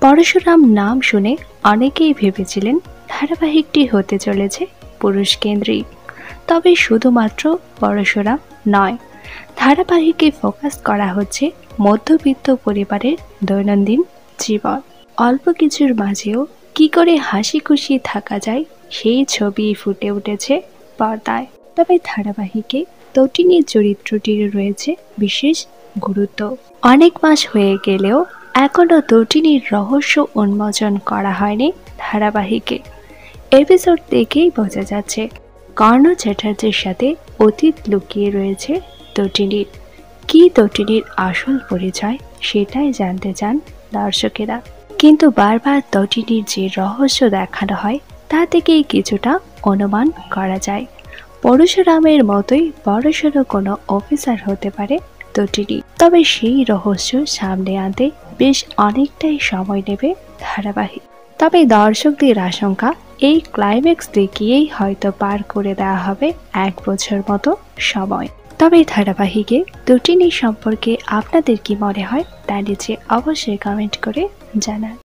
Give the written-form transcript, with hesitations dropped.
পরশুরাম নাম শুনে অনেকেই ভেবেছিলেন ধারাবাহিকটি হতে চলেছে পুরুষ কেন্দ্রিক, তবে শুধুমাত্র পরশুরাম নয়, ধারাবাহিকে ফোকাস করা হচ্ছে মধ্যবিত্ত পরিবারের দৈনন্দিন জীবন। অল্প কিছুর মাঝেও কি করে হাসি খুশি থাকা যায় সেই ছবি ফুটে উঠেছে পর্দায়। তবে ধারাবাহিকে তটিনীর চরিত্রটির রয়েছে বিশেষ গুরুত্ব। অনেক মাস হয়ে গেলেও এখনো তটিনীর রহস্য উন্মোচন করা হয়নি ধারাবাহিকে। এপিসোড দেখেই বোঝা যাচ্ছে কর্ণ চ্যাটার্জির সাথে অতীত লুকিয়ে রয়েছে তটিনীর। কি তটিনীর আসল পরিচয় সেটাই জানতে চান দর্শকেরা, কিন্তু বারবার তটিনীর যে রহস্য দেখানো হয় তা থেকেই কিছুটা অনুমান করা যায় পরশুরামের মতোই বড়সড় কোনো অফিসার হতে পারে তটিনী। তবে সেই রহস্য সামনে আনতে বেশ অনেকটাই সময় নেবে ধারাবাহিক। তবে দর্শকদের আশঙ্কা এই ক্লাইম্যাক্স দেখিয়েই হয়তো পার করে দেওয়া হবে 1 বছর মতো সময়। তবে ধারাবাহিকে তটিনী সম্পর্কে আপনাদের কি মনে হয় তা নিচে অবশ্যই কমেন্ট করে জানান।